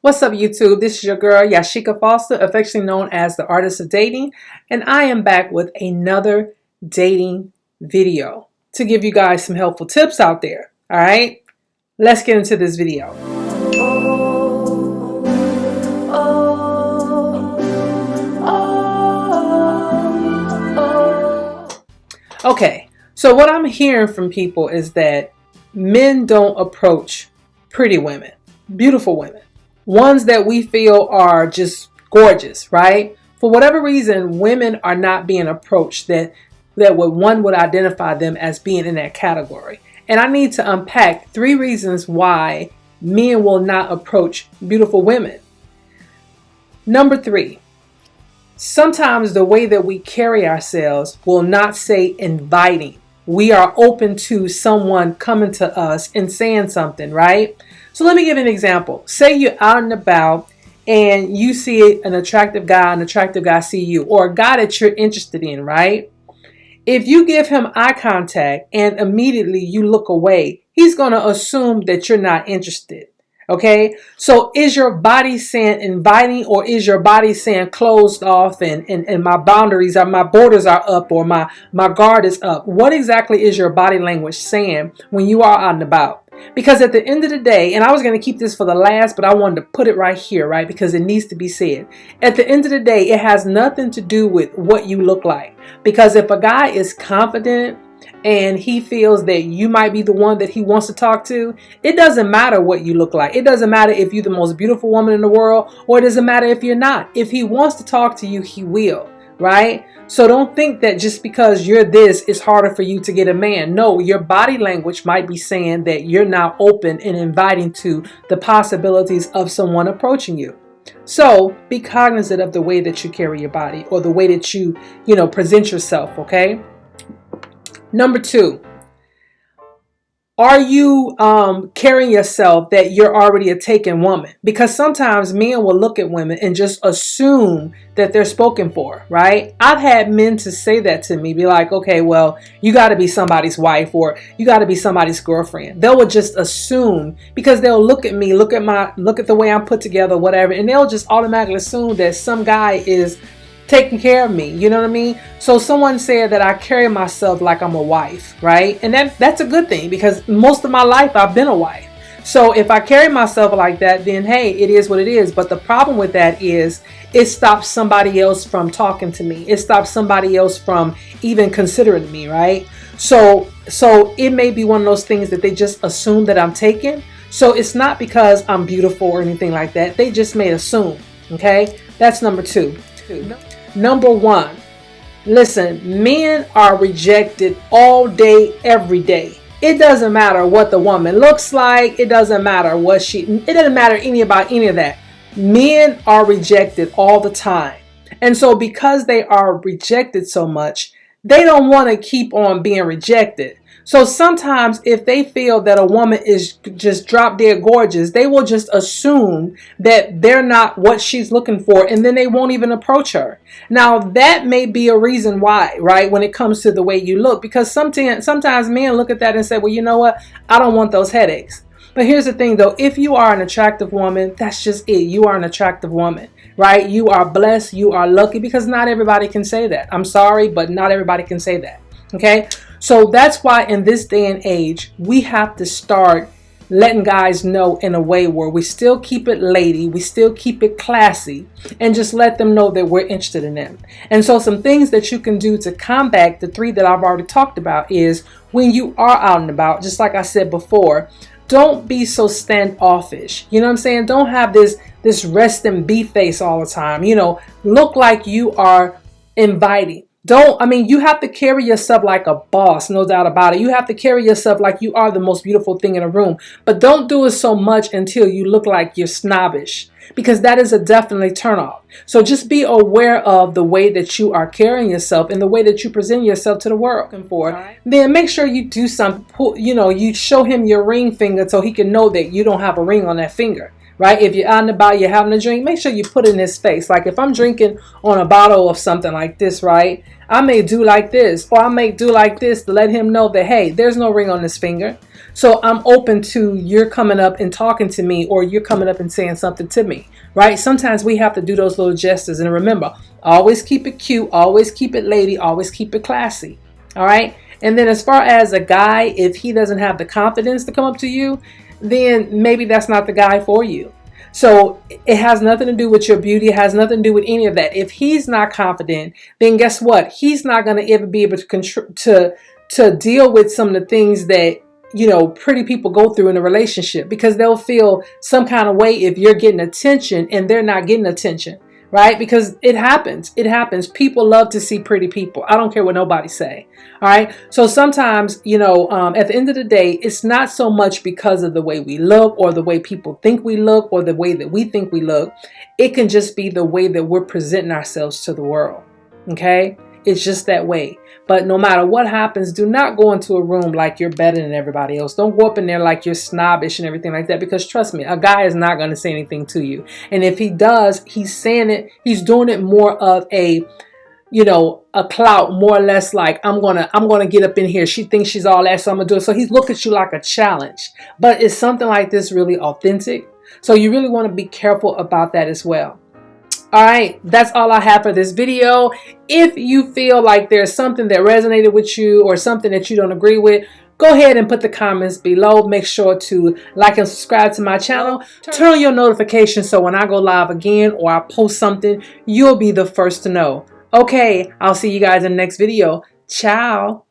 What's up, YouTube? This is your girl, Yashika Foster, affectionately known as the Artist of Dating, and I am back with another dating video to give you guys some helpful tips out there. All right, let's get into this video. Okay, so what I'm hearing from people is that men don't approach pretty women, beautiful women, ones that we feel are just gorgeous, right? For whatever reason, women are not being approached that one would identify them as being in that category. And I need to unpack 3 reasons why men will not approach beautiful women. Number 3, sometimes the way that we carry ourselves will not say inviting. We are open to someone coming to us and saying something, right? So let me give you an example. Say you're out and about and you see an attractive guy see you, or a guy that you're interested in, right? If you give him eye contact and immediately you look away, he's going to assume that you're not interested. Okay, so is your body saying inviting, or is your body saying closed off and my boundaries are, my borders are up, or my guard is up? What exactly is your body language saying when you are out and about? Because at the end of the day, and I was going to keep this for the last, but I wanted to put it right here, right? Because it needs to be said. At the end of the day, it has nothing to do with what you look like. Because if a guy is confident and he feels that you might be the one that he wants to talk to, it doesn't matter what you look like. It doesn't matter if you're the most beautiful woman in the world, or it doesn't matter if you're not. If he wants to talk to you, he will, right? So don't think that just because you're this, it's harder for you to get a man. No, your body language might be saying that you're now open and inviting to the possibilities of someone approaching you. So be cognizant of the way that you carry your body, or the way that you present yourself, okay? Number 2, are you carrying yourself that you're already a taken woman? Because sometimes men will look at women and just assume that they're spoken for, right? I've had men to say that to me, be like, okay, well, you got to be somebody's wife, or you got to be somebody's girlfriend. They will just assume, because they'll look at me, look at the way I'm put together, whatever, and they'll just automatically assume that some guy is taking care of me, you know what I mean? So someone said that I carry myself like I'm a wife, right? And that's a good thing, because most of my life I've been a wife. So if I carry myself like that, then hey, it is what it is. But the problem with that is it stops somebody else from talking to me. It stops somebody else from even considering me, right? So it may be one of those things that they just assume that I'm taken. So it's not because I'm beautiful or anything like that. They just may assume, okay? That's number 2. Number 1, listen, men are rejected all day, every day. It doesn't matter what the woman looks like. It doesn't matter it doesn't matter about any of that. Men are rejected all the time. And so because they are rejected so much, they don't want to keep on being rejected. So sometimes if they feel that a woman is just drop dead gorgeous, they will just assume that they're not what she's looking for, and then they won't even approach her. Now that may be a reason why, right? When it comes to the way you look, because sometimes men look at that and say, well, you know what? I don't want those headaches. But here's the thing though, if you are an attractive woman, that's just it. You are an attractive woman, right? You are blessed, you are lucky, because not everybody can say that. I'm sorry, but not everybody can say that. Okay? So that's why in this day and age, we have to start letting guys know in a way where we still keep it lady, we still keep it classy, and just let them know that we're interested in them. And so some things that you can do to combat the 3 that I've already talked about is, when you are out and about, just like I said before, don't be so standoffish. You know what I'm saying? Don't have this rest and be face all the time. Look like you are inviting. You have to carry yourself like a boss, no doubt about it. You have to carry yourself like you are the most beautiful thing in a room. But don't do it so much until you look like you're snobbish, because that is a definitely turnoff. So just be aware of the way that you are carrying yourself and the way that you present yourself to the world. Right. Then make sure you do something, you show him your ring finger so he can know that you don't have a ring on that finger. Right? If you're out and about, you're having a drink, make sure you put it in his face. Like if I'm drinking on a bottle of something like this, right? I may do like this, or I may do like this to let him know that, hey, there's no ring on this finger. So I'm open to you're coming up and talking to me, or you're coming up and saying something to me, right? Sometimes we have to do those little gestures. And remember, always keep it cute, always keep it lady, always keep it classy. All right. And then as far as a guy, if he doesn't have the confidence to come up to you, then maybe that's not the guy for you. So it has nothing to do with your beauty. It has nothing to do with any of that. If he's not confident, then guess what? He's not going to ever be able to deal with some of the things that, you know, pretty people go through in a relationship, because they'll feel some kind of way if you're getting attention and they're not getting attention, right? Because it happens. It happens. People love to see pretty people. I don't care what nobody say. All right. So sometimes, you know, at the end of the day, it's not so much because of the way we look or the way people think we look or the way that we think we look. It can just be the way that we're presenting ourselves to the world. Okay. It's just that way. But no matter what happens, do not go into a room like you're better than everybody else. Don't go up in there like you're snobbish and everything like that, because trust me, a guy is not going to say anything to you. And if he does, he's saying it, he's doing it more of a, you know, a clout, more or less like, I'm gonna get up in here. She thinks she's all that, so I'm gonna do it. So he's looking at you like a challenge. But is something like this really authentic? So you really want to be careful about that as well. All right, that's all I have for this video. If you feel like there's something that resonated with you or something that you don't agree with, go ahead and put the comments below. Make sure to like and subscribe to my channel. Turn on your notifications so when I go live again or I post something, you'll be the first to know. Okay, I'll see you guys in the next video. Ciao.